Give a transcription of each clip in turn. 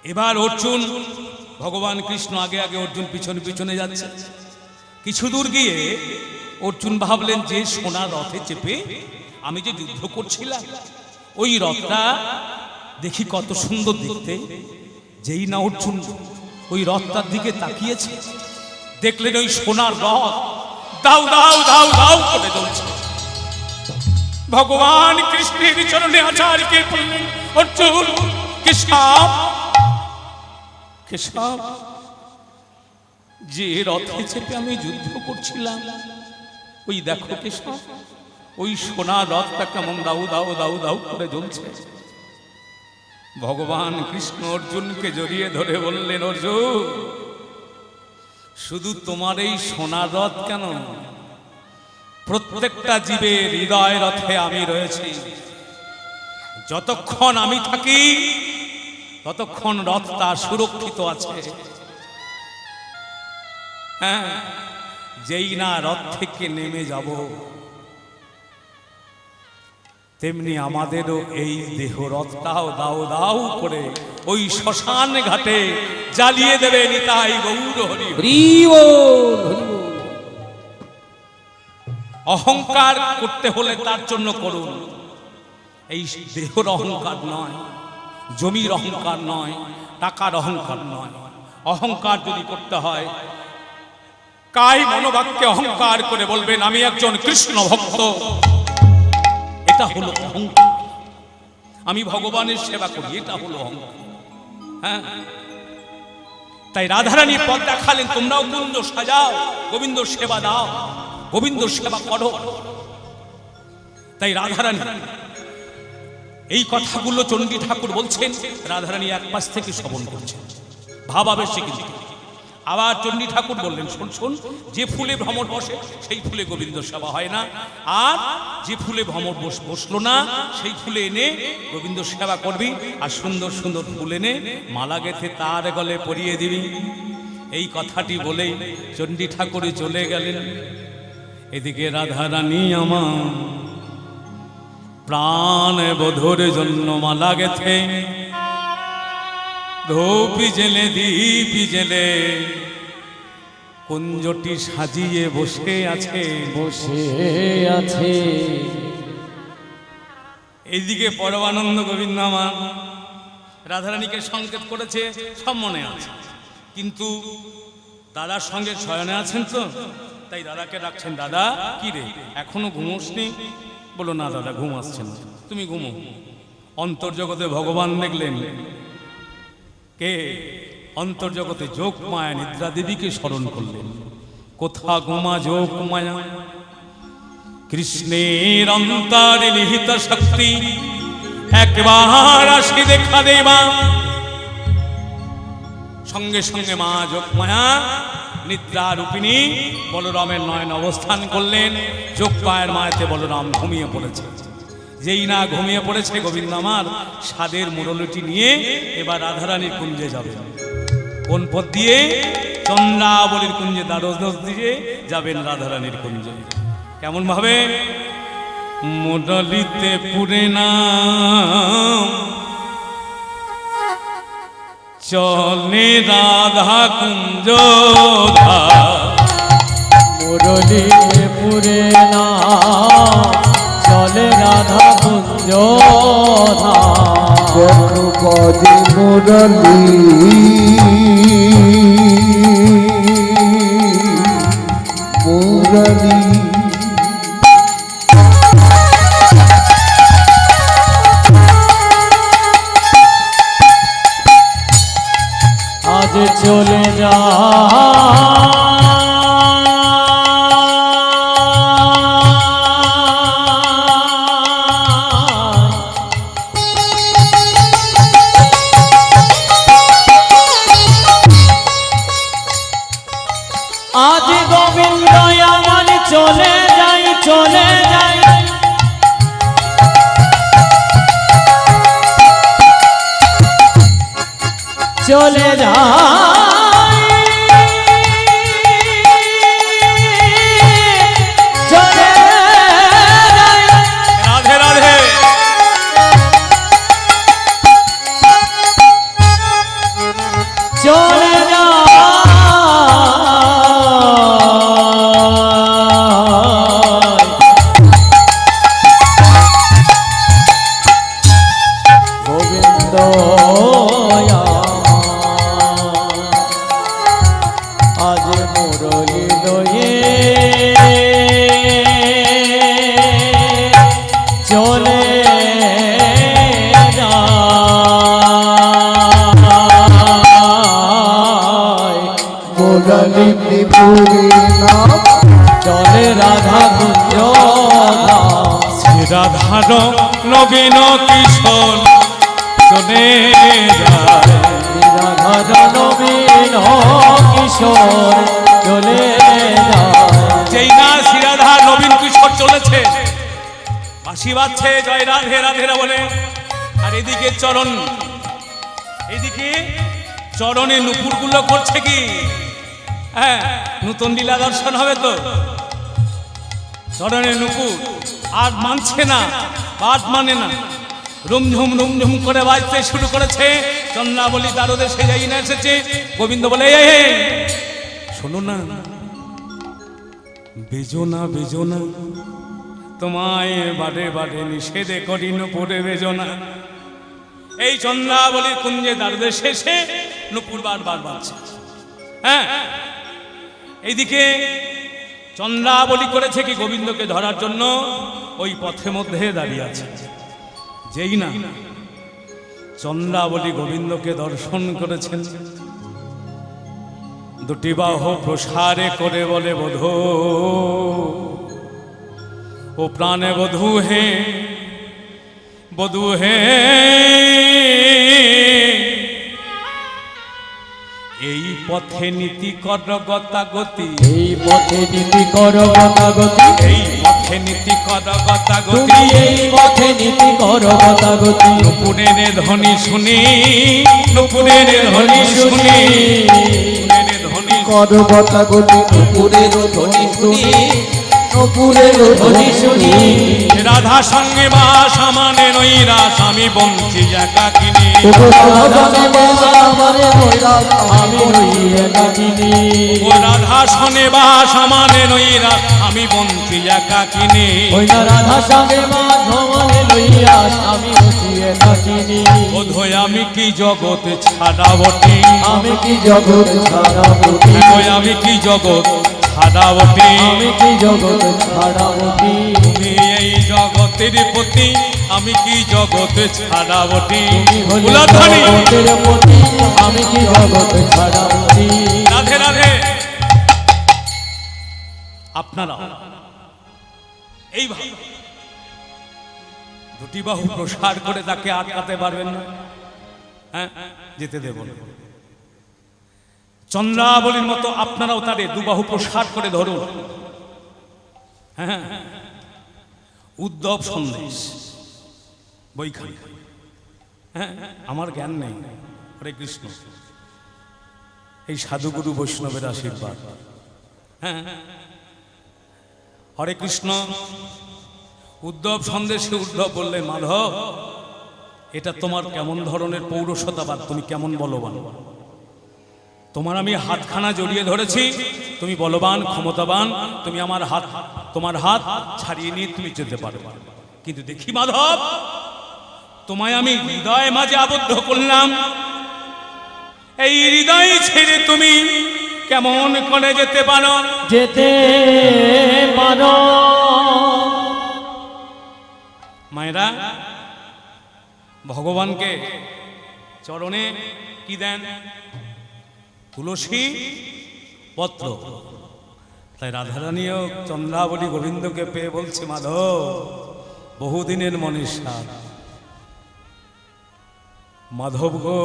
এবার অর্জুন, ভগবান কৃষ্ণ আগে আগে, অর্জুন পিছনে পিছনে যাচ্ছে। কিছু দূর গিয়ে অর্জুন ভাবলেন যে সোনার রথে চেপে আমি যে যুদ্ধ করছিলাম, ওই রথটা দেখি কত সুন্দর দেখতে। যেই না অর্জুন ওই রথটার দিকে তাকিয়েছে, দেখলেন ওই সোনার রথ দাউ দাউ দাউ দাউ করে চলছে। ভগবান কৃষ্ণের চরণে আচার্যকে বললেন, অর্জুন কেশব, কেশব, যে রথে চেপে আমি যুদ্ধ করছিলাম, ওই দেখো কেশব, ওই সোনার রথটা কেমন দাউ দাউ দাউ দাউ করে জ্বলছে। ভগবান কৃষ্ণ অর্জুনকে জড়িয়ে ধরে বললেন, অর্জুন, শুধু তোমার এই সোনার রথ কেন, প্রত্যেকটা জীবের হৃদয় রথে আমি রয়েছি। যতক্ষণ আমি থাকি ততক্ষণ রথটা সুরক্ষিত আছে। হ্যাঁ, যেই না রথ থেকে নেমে যাব, তেমনি আমাদেরও এই দেহ রথটাও দাও দাও করে ওই শ্মশান ঘাটে জ্বালিয়ে দেবে। নিতাই গৌর হরি হরি বল। অহংকার করতে হলে তার জন্য করুন, এই দেহর অহংকার নয়, জমির অহংকার নয়, টাকার অহংকার নয়। অহংকার যদি করতে হয়, কায় মনোবাক্যে অহংকার করে বলবেন আমি একজন কৃষ্ণ ভক্ত, এটা হলো অহংকার। আমি ভগবানের সেবা করি, এটা হলো অহংকার। হ্যাঁ, তাই রাধারানী পথ দেখালেন, তোমরাও গোবিন্দ সাজাও, গোবিন্দ সেবা দাও, গোবিন্দ সেবা করো। তাই রাধারানী এই কথাগুলো চণ্ডী ঠাকুর বলছেন, রাধারানী এক পাশ থেকে শ্রবণ করছেন ভাবাবেশে। কিন্তু আবার চণ্ডী ঠাকুর বললেন, শোন শোন, যে ফুলে ভ্রমর বসে সেই ফুলে গোবিন্দ সেবা হয় না, আর যে ফুলে ভ্রমর বসলো না সেই ফুলে এনে গোবিন্দ সেবা করবি, আর সুন্দর সুন্দর ফুল এনে মালা গেঁথে তার গলে পরিয়ে দিবি। এই কথাটি বলেই চণ্ডী ঠাকুরে চলে গেলেন। এদিকে রাধারানী আমার প্রাণ বধুর জন্য মালা গেথে ধূপি জেলে দীপি জেলে কুঞ্জটি সাজিয়ে বসে আছে, বসে আছে। এইদিকে পরমানন্দ গোবিন্দ আমার রাধারানীকে সংকেত করেছে, সব মনে আছে, কিন্তু দাদার সঙ্গে শয়নে আছেন তো, তাই দাদাকে ডাকছেন, দাদা কি রে এখনো ঘুমোসনি? বলো না দাদা, ঘুম আসছে না, তুমি ঘুমো। অন্তর্জগতে ভগবান দেখলেন, কে অন্তর্জগতে যোগ মায়া নিদ্রা দেবীকে স্মরণ করলেন। কোথা ঘুমা যোগ মায়া, কৃষ্ণের অন্তরে নিহিত শক্তি একবার আসি দেখা দেবা। সঙ্গে সঙ্গে মা যোগ মায়া নিদ্রা রূপিণী বলরামের নয়ন অবস্থান করলেন। যোগ পায়ের মায়াতে বলরাম ঘুমিয়ে পড়েছে। যেই না ঘুমিয়ে পড়েছে, গোবিন্দ আমার স্বাদের মুরলিটি নিয়ে এবার রাধারানীর কুঞ্জে যাবেন। কোন পথ দিয়ে? চন্দ্রাবলীর কুঞ্জে দ্বারস্থ দিয়ে যাবেন রাধারানীর কুঞ্জে। কেমন ভাবে? মুরলিতে পুরে না চলে রাধা কুঞ্জ, মুরলিতে পুরে না চলে রাধা কুঞ্জ, পদে মুরলি মুরলি। আজ চলে যা আজ গোবিন্দ আমার চলে যাই, চলে যাই, চলে যাই, চলে যাই। রাধে রাধে। মুরলী ত্রিপুরী নাম চলে রাধা কুঞ্জ শ্রী রাধার নবীন কিশোর চলে যায়। রাধা নবীন কিশোর চলে যায়। যেই না শ্রী রাধা নবীন কিশোর চলেছে, বাঁশি বাজছে জয় রাধে রাধে বলে, আর এদিকে চরণ, এদিকে চরণে নুপুরগুলো করছে কি, হ্যাঁ নতুন লীলা দর্শন হবে তো, চরণে নুপুর আর মানছে না, বাদ মানে না, রুমঝুম করে বাজতে শুরু করেছে। চন্দ্রাবলী দ্বারদে সে যাই না এসেছে। গোবিন্দ বলে শোনো না, বেজো না বেজো না, তোমায় বারে বারে নিষেধে করি নুপুরে বেজো না। এই চন্দ্রাবলীর কুঞ্জে দ্বারদে শেষে নুপুর বারবার বাজছে। হ্যাঁ, এইদিকে চন্দ্রাবলী করেছে কি, গোবিন্দকে ধরার জন্য ওই পথের মধ্যে দাঁড়িয়ে আছে। যেই না চন্দ্রাবলী গোবিন্দকে দর্শন করেছেন, দুটি বাহু প্রসারে করে বলে বধূ, ও প্রাণে বধূ হে, বধূ হে, এই পথে নীতি কর গতাগতি, এই পথে নীতি কর গতাগতি, এই পথে নীতি কর গতাগতি, এই পথে নীতি কর গতাগতি। নুপুরের ধ্বনি শুনি, নুপুরের ধ্বনি শুনি, নুপুরের ধ্বনি কর গতাগতি নুপুরের ধ্বনি শুনি, নুপুরের ধ্বনি শুনি। রাধা সঙ্গে বা সমানে নৈরা স্বামী বঞ্চি একাকিনী, আমি নই একাকিনী। ও রাধা শোনে বা সমানে নৈরা আমি বঞ্চি একাকিনী। ওই না রাধা সঙ্গে মাধবনে লইয়া আমি হচ্ছি একাকিনী। বোধহয় আমি কি জগৎ ছাড়া বটে, আমি কি জগৎ ছাড়া বটি, ওই আমি কি জগৎ ছাড়া বটে, আমি কি জগৎ ছাড়া বটি। তুমি এই জগতের প্রতি, আমি কি জগৎ ছাড়া বটে। তুমি হলে উলাধ্বনি জগতের পতি, আমি কি জগৎ ছাড়া বটি। রাধে রাধে। আপনারা এইভাবে দুটি বাহু প্রসার করে তাকে আটকাতে পারবেন না, হ্যাঁ যেতে দেব না। চন্দ্রাবলীর মতো আপনারাও তারে দুবাহু প্রসার করে ধরুন। হ্যাঁ, উদ্ধব সন্দেশ বইখানি, হ্যাঁ আমার জ্ঞান নেই। হরে কৃষ্ণ, এই সাধুগুরু বৈষ্ণবের আশীর্বাদ। হ্যাঁ, হরে কৃষ্ণ। উদ্ধব সন্দেশে উদ্ধব বললেন, মাধব এটা তোমার কেমন ধরনের পৌরসতাবাদ, তুমি কেমন বলবান। তোমার আমি হাতখানা জড়িয়ে ধরেছি, তুমি বলবান ক্ষমতাবান, তুমি আমার হাত, তোমার হাত ছাড়িয়ে নিয়ে তুমি যেতে পারো। কিন্তু দেখি মাধব, তোমায় আমি হৃদয় মাঝে আবদ্ধ করলাম, এই হৃদয় ছেড়ে তুমি কেমন করে যেতে পারো, যেতে পারো। মায়েরা ভগবানকে চরণে কি দেন, তুলসী পত্র। তাই রাধারানীও চন্দ্রাবলী গোবিন্দকে পেয়ে বলছে, মাধব বহুদিনের মনীষা, মাধব গো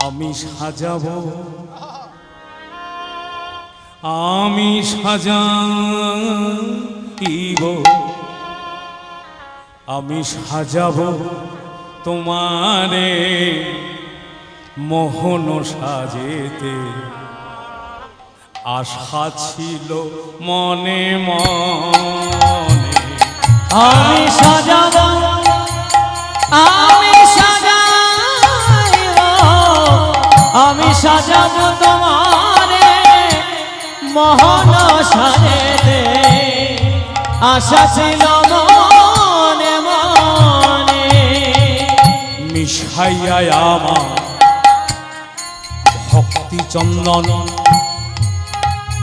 আমি সাজাবো, আমি সাজাইব, আমি সাজাবো তোমারে মোহন সাজেতে, আশা ছিল মনে মনে। আমি সাজাবো, আমি সাজাইব, আমি সাজাবো তোমারে মোহন সাজেতে, আশা ছিল মনে মনে। মিশাইয়া আমার ভক্তি চন্দন,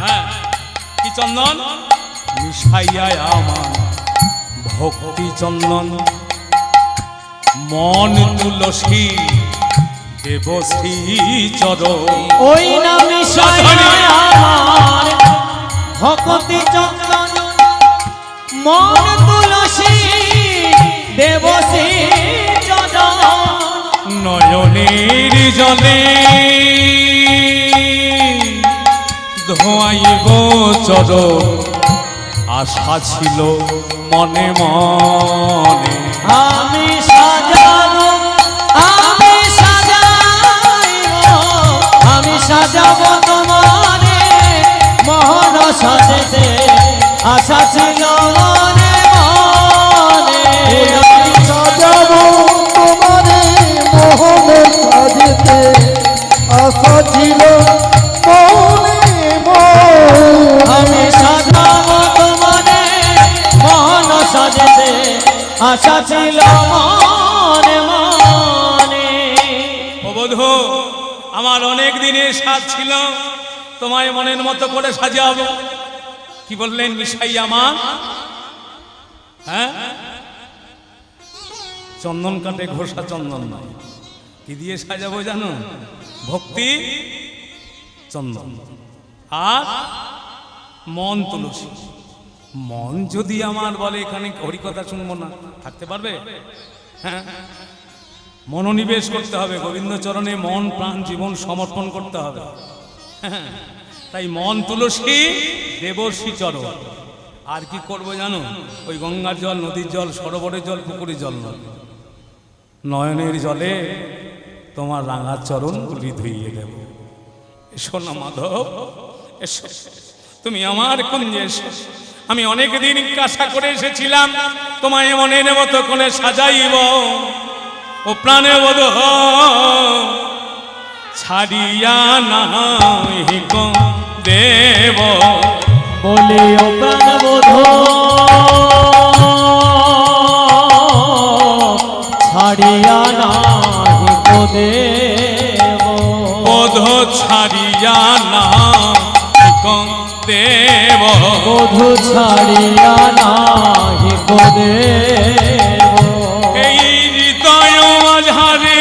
হ্যাঁ কি চন্দন, মিশাইয়া আমার ভক্তি চন্দন, মন তুলসী দেবশ্রী চরণ। ওই নামে সাজায় আমার ভক্তি চন্দন মন তুলসী দেবশ্রী চরণ। নয়নের জলে ধোয়াইব চরণ, আশা ছিল মনে মনে। আমি সাজাবো, আমি সাজাইব, আমি সাজাবো তোমারে মোহন সাজেতে, আশা ছিল মনে মনে। আমি সাজাবো তোমারে মোহন সাজেতে, আশা ছিল মনে মনে। আমি সাজাবো তোমারে মোহন সাজেতে, আশা ছিল মনে মনে। ও বধূ, আমার অনেক দিনের সাজ ছিল তোমায় মনের মতো করে সাজাবো। কি বললেন মিশাই আমার? হ্যাঁ, চন্দন কাটে ঘোষা চন্দন নয়। কি দিয়ে সাজাবো জানো? ভক্তি চন্দন আর মন তুলসী। মন যদি আমার বলে এখানে হরিকথা শুনবো না, থাকতে পারবে? হ্যাঁ, মনোনিবেশ করতে হবে, গোবিন্দ চরণে মন প্রাণ জীবন সমর্পণ করতে হবে। হ্যাঁ, তাই মন তুলসী দেবর্ষী চরণ। আর কি করবো জানো? ওই গঙ্গার জল, নদীর জল, সরোবরের জল, পুকুরের জল নয়, নয়নের জলে তোমার রাঙা চরণগুলি ধুইয়ে দেব। এসো না মাধব, এসো, তুমি আমার কুঞ্জে এসো। আমি অনেক দিন আশা করে এসেছিলাম তোমায় মনের মতো করে সাজাইব। ও প্রাণে বোধ ছাড়িয়া নাহি কো দেব। বলি ও প্রাণবোধ ছাড়িয়া নাহি কো দেব। বোধ ছাড়িয়া নাহি কো দেব। বধূ ছাড়িয়া নাহি কো দেব। এই হৃদয় মাঝারে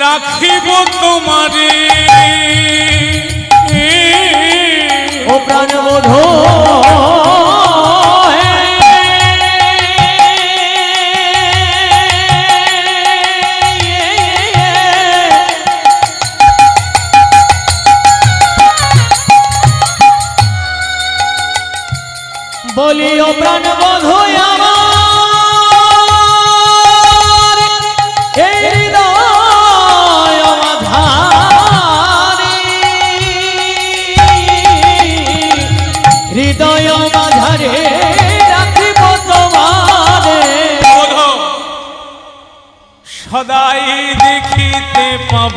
রাখিব তোমারে। ও প্রাণবোধ বলি ও প্রাণবোধ আমার এই হৃদয় মাঝারে, হৃদয় মাঝারে রাখিব তোমারে। সদাই দেখিতে পাব,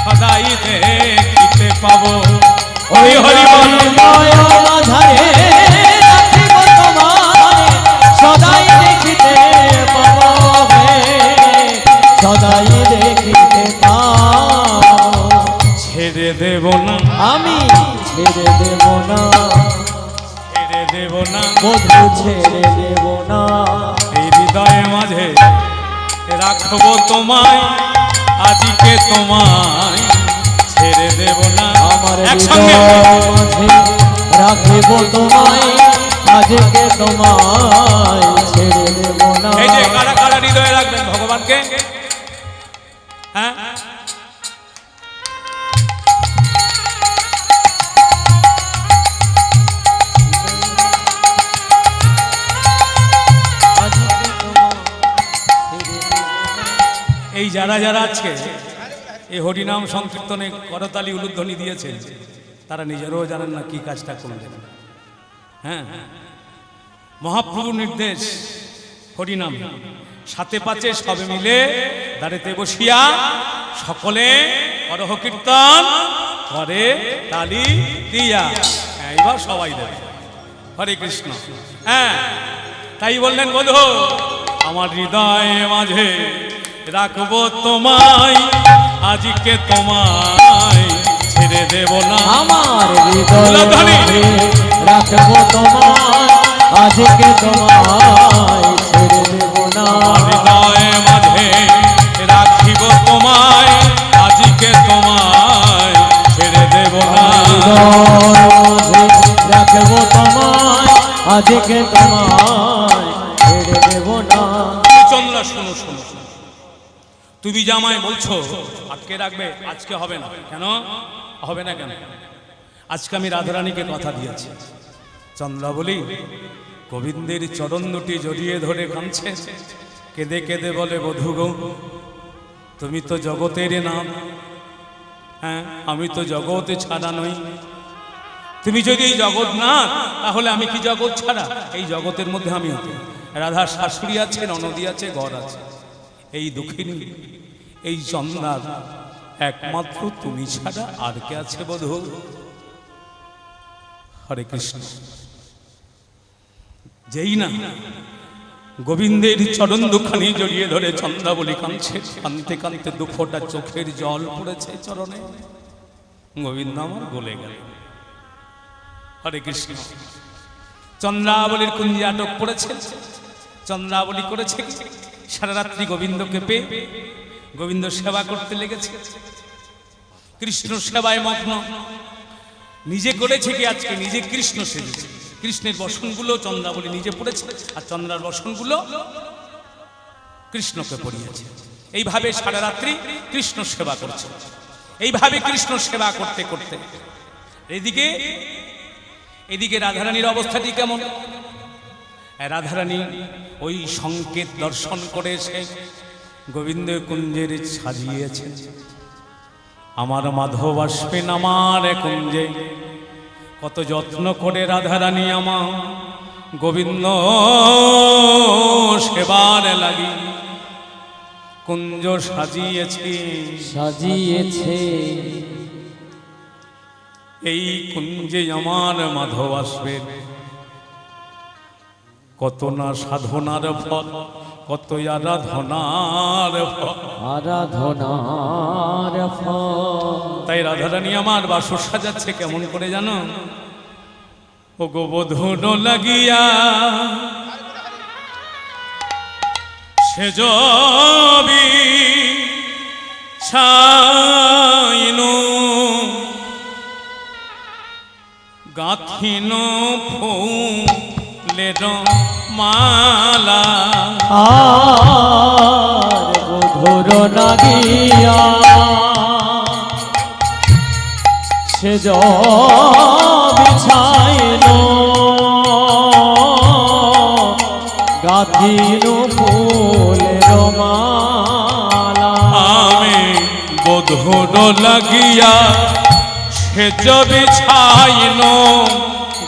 সদাই দেখিতে পাব। হরি হরি বল। হৃদয় মাঝারে রাখিব তোমারে, সদাই দেখিতে পাব হে, সদাই দেখিতে পাব। ছেড়ে দেব না, আমি ছেড়ে দেব না, ছেড়ে দেব না, বধূ ছেড়ে দেব না। এই হৃদয়ে মাঝে রাখবো তোমায়, আজকে তোমায় ছেড়ে দেব না। আমার একসঙ্গে হৃদয় মাঝে রাখিব তোমায়, আজকে তোমায় ছেড়ে দেব না। এই যে কারা কারা হৃদয়ে রাখবেন ভগবানকে? হ্যাঁ, এই যারা যারা আজকে এই হরিনাম সংকীর্তনে করতালি উলুধ্বনি দিয়েছেন, তারা নিজেরাও জানেন না কি কাজটা করলেন। হ্যাঁ, মহাপ্রভুর নির্দেশ হরিনাম, সাথে পাচে সবে মিলে দাঁড়িতে বসিয়া সকলে করহ কীর্তন করে তালি দিয়া। হ্যাঁ, এবার সবাই দেবে হরে কৃষ্ণ। হ্যাঁ, তাই বললেন বধূ, আমার হৃদয়ে মাঝে রাখবো তোমায়, আজকে তোমায় ছেড়ে দেব না। আমার হৃদয় লাধানি। মাঝে রাখবো তোমায়, আজকে তোমায় ছেড়ে দেব না। হৃদয় মাঝে রাখিব তোমায়, আজকে তোমায় ছেড়ে দেব না। হৃদয় মাঝে রাখবো তোমায়, আজকে তোমায় ছেড়ে দেব না। চন্দ্রা শোনো শোনো, তুমি জামাই বলছো আজকে রাখবে, আজকে হবে না। কেন হবে না কেন? আজকে আমি রাধারানীকে কথা দিয়েছি। চন্দ্রা বলি, গোবিন্দের চরণ দুটি জড়িয়ে ধরে কাঁদছে, কেঁদে কেঁদে বলে বধূ গো, তুমি তো জগতের নাম, হ্যাঁ আমি তো জগতে ছাড়া নই। তুমি যদি এই জগৎ না, তাহলে আমি কি জগৎ ছাড়া? এই জগতের মধ্যে আমি হতে, রাধার শাশুড়ি আছে, ননদী আছে, ঘর আছে। এই দুঃখিনী, এই চন্দ্রার একমাত্র তুমি ছাড়া আর কে আছে বধূ? হরে কৃষ্ণ। যেই না গোবিন্দের চরণ দুখানি জড়িয়ে ধরে চন্দ্রাবলী কাঁদছে, কাঁদতে কাঁদতে দুফোঁটা চোখের জল পড়েছে চরণে। গোবিন্দ আমার গলে গেল। হরে কৃষ্ণ। চন্দ্রাবলীর কুঞ্জে আটক পড়েছে। চন্দ্রাবলী করেছে সারা রাত্রি গোবিন্দকে পেয়ে গোবিন্দ সেবা করতে লেগেছে, কৃষ্ণ সেবায় মগ্ন। নিজে করেছে কি আজকে নিজে কৃষ্ণ সেজেছে। কৃষ্ণের বসনগুলো চন্দ্রাবলী নিজে পড়েছে, আর চন্দ্রার বসনগুলো কৃষ্ণকে পড়িয়েছে। এইভাবে সারা রাত্রি কৃষ্ণ সেবা করছে। এইভাবে কৃষ্ণ সেবা করতে করতে এদিকে রাধারানীর অবস্থাটি কেমন? রাধারানী ওই সংকেত দর্শন করে এসে গোবিন্দ কুঞ্জের সাজিয়েছে। আমার মাধব আসবেন আমার কুঞ্জে, কত যত্ন করে রাধারানী আমার গোবিন্দ সেবার লাগি কুঞ্জ সাজিয়েছে। সাজিয়েছে এই কুঞ্জে আমার মাধব আসবেন, কত না সাধনার ফল, কত আরাধনার ফল, আরাধনার ফল। তাই রাধারানী আমার বাসর সাজাচ্ছে কেমন করে জানো? ও গো বধূ লাগিয়া সেজবি ছাইনু গাথিন ফুলের মালা। আর বধুর লাগিয়া সেজ বিছাইল, গাথিল ফুলের মালা। আমি বধুর লাগিয়া সেজ বিছাইন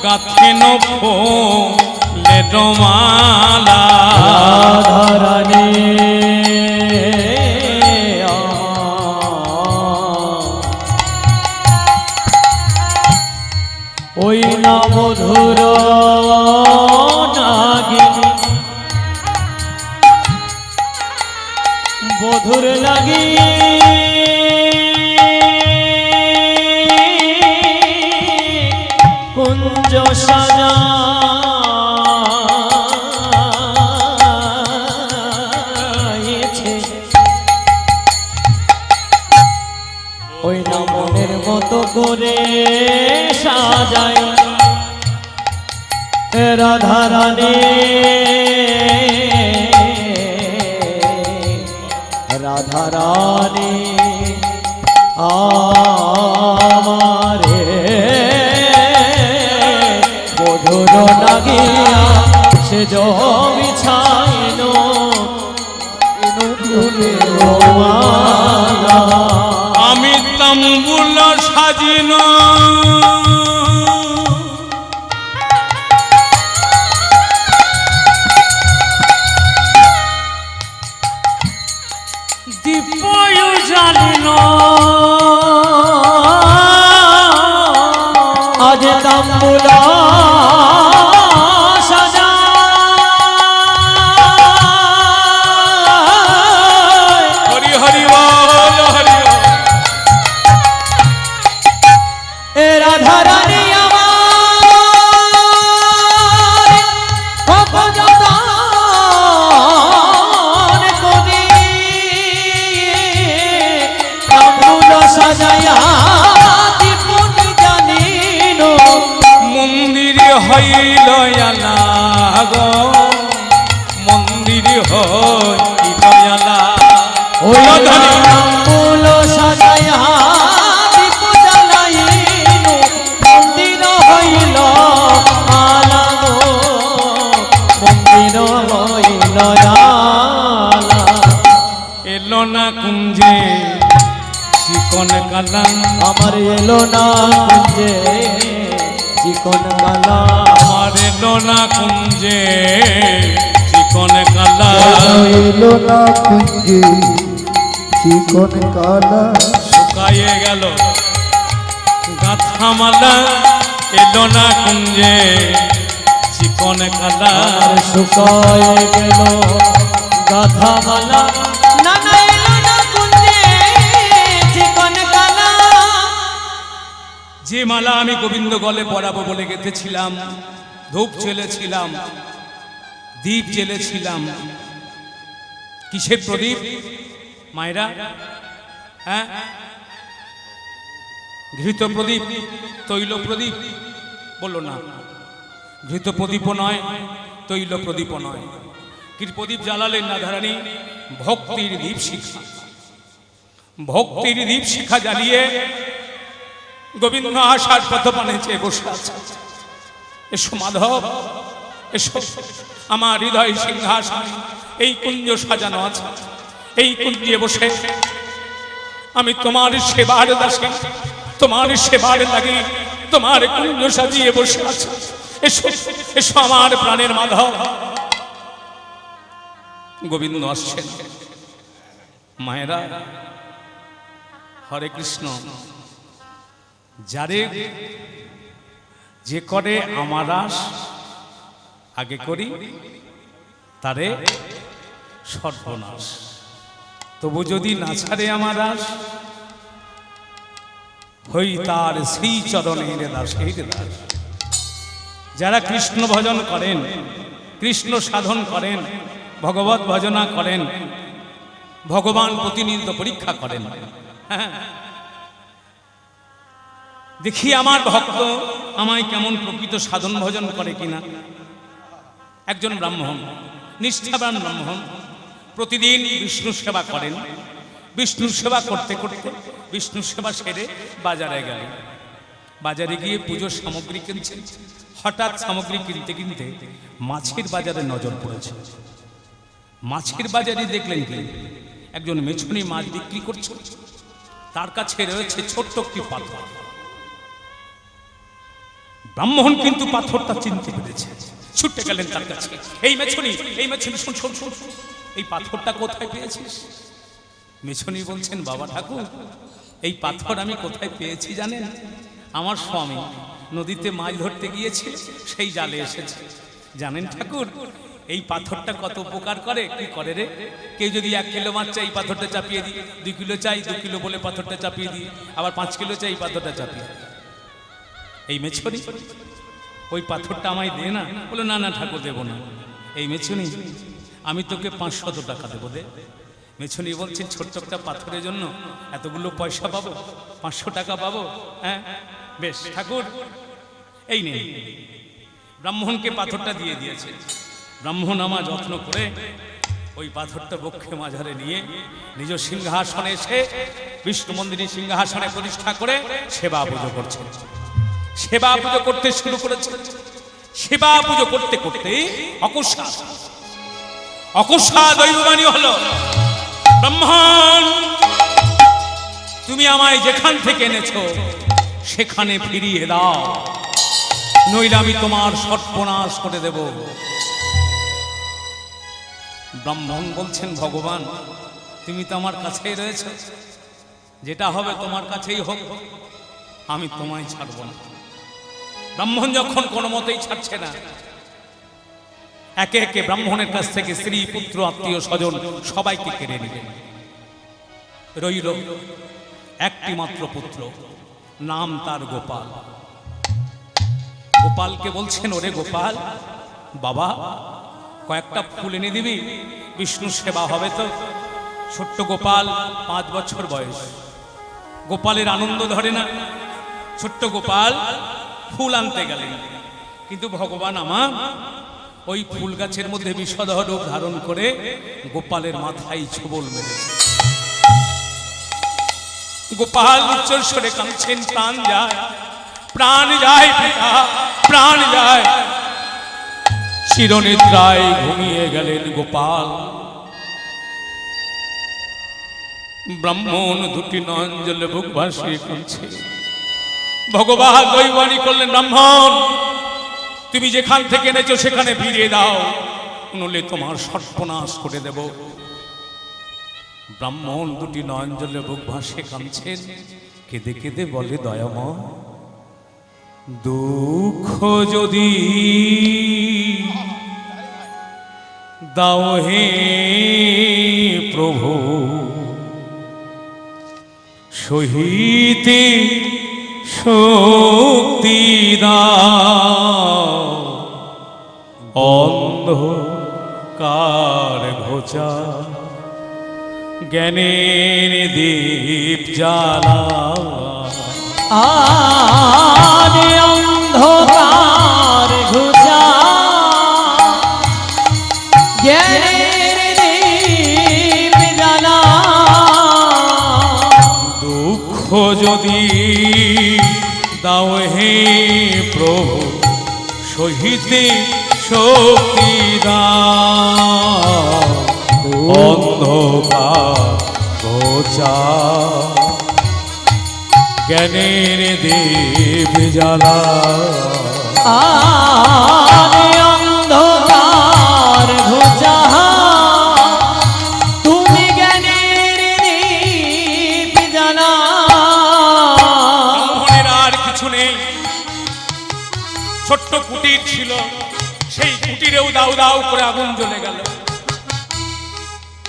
গাথিন ফুলের মালা। রাধারানী ওই না মধুর নাগিনী, বধুর লাগি কুঞ্জ সাজাইছে। ওই না মনের মতো করে সাজাই রাধারানী। রাধারানী আমারে বধুর লাগিয়া সেজ বিছাইল ফুলের মালা। আমি তাম্বুল সাজিন দীপয় জালিন আজ তাম্বুল সাজা হরি হরি বল হরি বল। সাজাইয়া দীপন জানিল মন্দির হইল আলাগো মন্দির হইল আলা ওই ফুল সাজাইয়া দীপ জ্বালাইল মন্দির হইল আলাগো মন্দির হইল আলা এলো না কুঞ্জে চিকন কালা আমার এলো না কুঞ্জে চিকন কালা আমার এলো না কুঞ্জে চিকন কালা এলো না কুঞ্জে চিকন কালা শুকায়ে গেল গাথামালা এলো না কুঞ্জে চিকন কালা আর শুকায় গেল গাথামালা না না এলো না কুঞ্জে চিকন কালা যে মালা আমি গোবিন্দ গলে পরাবো বলে গেঁথেছিলাম ধূপ জ্বেলেছিলাম দীপ জ্বেলেছিলাম কিসের প্রদীপ মায়েরা হ্যাঁ ঘৃত প্রদীপ তৈল প্রদীপ বললো না ঘৃত প্রদীপও নয় তৈল প্রদীপও নয় কি প্রদীপ জ্বালালেন না ধারানী ভক্তির দীপ শিখা ভক্তির দীপ শিখা জ্বালিয়ে গোবিন্দ আশার পথপানে চেয়ে বসে আছে এসো মাধব এসো আমার হৃদয় সিংহাসন এই কুঞ্জ সাজানো আছে এই কুঞ্জে বসে আমি তোমার সেবার দাসী তোমার সেবার লাগি তোমার কুঞ্জ সাজিয়ে বসে আছে এসো এসো আমার প্রাণের মাধব গোবিন্দ আসছেন মায়েরা হরে কৃষ্ণ যারে যে করে আমার আস আগে করি তারে সর্বনাশ তবু যদি না ছাড়ে আমার আস হই তার শ্রী চরণের দাসের দাস যারা কৃষ্ণ ভজন করেন কৃষ্ণ সাধন করেন ভগবত ভজনা করেন ভগবান প্রতিনিধিত্ব পরীক্ষা করেন হ্যাঁ দেখি আমার ভক্ত আমায় কেমন প্রকৃত সাধন ভজন করে কিনা একজন ব্রাহ্মণ নিষ্ঠাবান ব্রাহ্মণ প্রতিদিন বিষ্ণু সেবা করেন বিষ্ণু সেবা করতে করতে বিষ্ণু সেবা সেরে বাজারে গেলেন বাজারে গিয়ে পুজোর সামগ্রী কিনছেন হঠাৎ সামগ্রী কিনতে কিনতে মাছের বাজারে নজর পড়েছে মাছের বাজারে দেখলেন কি একজন মেছুনি মাছ বিক্রি করছে তার কাছে রয়েছে ছোট্ট একটি পাথর ব্রাহ্মণ কিন্তু পাথরটা চিনতে পেরেছে ছুটে গেলেন তার কাছে এই মেছুনি শোন শোন শোন এই পাথরটা কোথায় পেয়েছিস মেছুনি বলছেন বাবা ঠাকুর এই পাথর আমি কোথায় পেয়েছি জানেন আমার স্বামী নদীতে মাছ ধরতে গিয়েছিল সেই জালে এসেছে জানেন ঠাকুর এই পাথরটা কত উপকার করে কি করে রে কেউ যদি 1 কিলো মাছ চাই পাথরটা চাপিয়ে দিই 2 কিলো চাই 2 কিলো বলে পাথরটা চাপিয়ে দিই আবার 5 কিলো চাই পাথরটা চাপিয়ে দিই এই মেছুনি ওই পাথরটা আমায় দে না বলে না না ঠাকুর দেবো না এই মেছুনি আমি তোকে 500 টাকা দেবো দে মেছুনি বলছেন ছোট্ট একটা পাথরের জন্য এতগুলো পয়সা পাবো 500 টাকা পাবো হ্যাঁ বেশ ঠাকুর এই নে ব্রাহ্মণকে পাথরটা দিয়ে দিয়েছে ব্রাহ্মণ আমার যত্ন করে ওই পাথরটা বক্ষে মাঝারে নিয়ে নিজ সিংহাসনে এসে বিষ্ণু মন্দিরে সিংহাসনে প্রতিষ্ঠা করে সেবা পুজো করছে সেবা পুজো করতে শুরু করেছে সেবা পুজো করতে করতে অকস্মাৎ দৈববাণী হলো ব্রাহ্মণ তুমি আমায় যেখান থেকে এনেছো সেখানে ফিরিয়ে দাও নইলে আমি তোমার সর্বনাশ করে দেব ব্রাহ্মণ বলছেন ভগবান তুমি তো আমার কাছেই রয়েছ যেটা হবে তোমার কাছেই হোক আমি তোমায় ছাড়ব না ব্রাহ্মণ যখন কোনো মতেই ছাড়ছে না একে একে ব্রাহ্মণের কাছ থেকে স্ত্রী পুত্র আত্মীয় স্বজন সবাইকে কেড়ে নিলেন রইল একটি মাত্র পুত্র নাম তার গোপাল গোপালকে বলছেন ওরে গোপাল বাবা কয়েকটা ফুল এনে দিবি বিষ্ণু সেবা হবে তো ছোট্ট গোপাল 5 বছর বয়স গোপালের আনন্দ ধরে না। ছোট্ট গোপাল ফুল আনতে গেলেন, কিন্তু ভগবান আমার ওই ফুল গাছের মধ্যে বিষধর রূপ ধারণ করে গোপালের মাথায় ছোবল মেরেছে। গোপাল উচ্চর স্বরে কাঁদছেন, প্রাণ যায়, প্রাণ যায় পিতা, প্রাণ যায়। চিরনিদ্রায় ঘুমিয়ে গেলেন গোপাল। ব্রাহ্মণ দুটি নয়ন জলে বুক ভাসিয়ে কাঁদছে। ভগবান দৈবাণী করলেন, ব্রাহ্মণ তুমি যেখান থেকে এনেছো সেখানে ফিরিয়ে দাও, নইলে তোমার সর্বনাশ করে দেব। ব্রাহ্মণ দুটি নয়ন জলে বুক ভাসিয়ে কাঁদছেন, কেঁদে কেঁদে বলে, দয়াময় দুঃখ যদি দাও হে প্রভু, সহিতে শক্তি দাও, অন্ধকার ঘোচা জ্ঞানের দীপ জ্বালা। আরে অন্ধকার ঘুচা জ্ঞানের দীপ জ্বালা। দুঃখ যদি দাও হে প্রভু, সহিতে শক্তি দাও, অন্ধকার ঘোচা জ্ঞানের দীপ জ্বালা। আরে অন্ধকার ঘুচা তুমি জ্ঞানের দীপ জ্বালা। ব্রাহ্মণের আর কিছু নেই, ছোট্ট কুটির ছিল, সেই কুটিরেও দাউ দাউ করে আগুন জ্বলে গেল।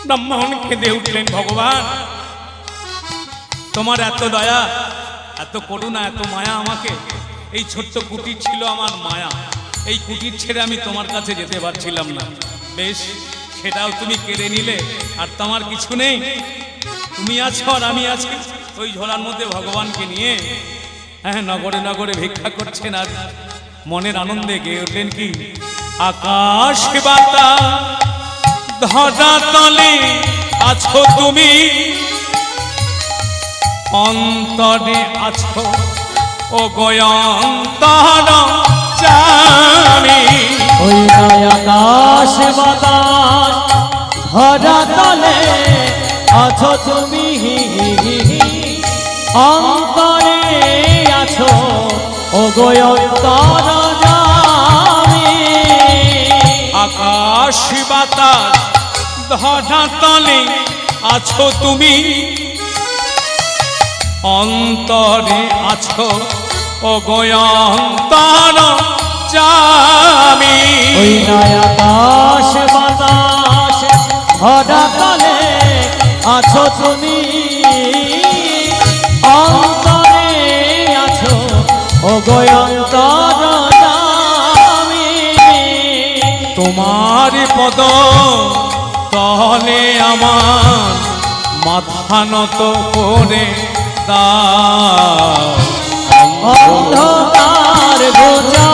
ব্রাহ্মণ কেঁদে উঠলেন, ভগবান তোমার এত দয়া, এত করুণা, এত মায়া আমাকে। এই ছোট্ট কুটির ছিল আমার মায়া, এই কুটির ছেড়ে আমি তোমার কাছে যেতে পারছিলাম না। বেশ, সেটাও তুমি কেড়ে নিলে, আর তোমার কিছু নেই, তুমি আছো আর আমি আছি। ওই ঝোলার মধ্যে ভগবানকে নিয়ে হ্যাঁ নগরে নগরে ভিক্ষা করছেন, আর মনের আনন্দে গেয়ে উঠলেন কি, আকাশ বাতাস ধরা তলে আছো তুমি, অন্তরে আছো ও গয়ন্তর জানি। ওই নয় আকাশ বাতাস ধরা তলে আছো তুমি, অন্তরে আছো ও গোয়ন্তর জানি। আকাশ বাতাস ধরা তলে আছো তুমি, অন্তরে আছো ও গয়ন্তর জামি। ওই নয় আকাশ বাতাস ধরা তলে আছো তুমি, অন্তরে আছো ও গোয়ন্তর জামি। তোমার পদ তলে আমার মাথা নত করে দাও, অন্ধকার ঘোচা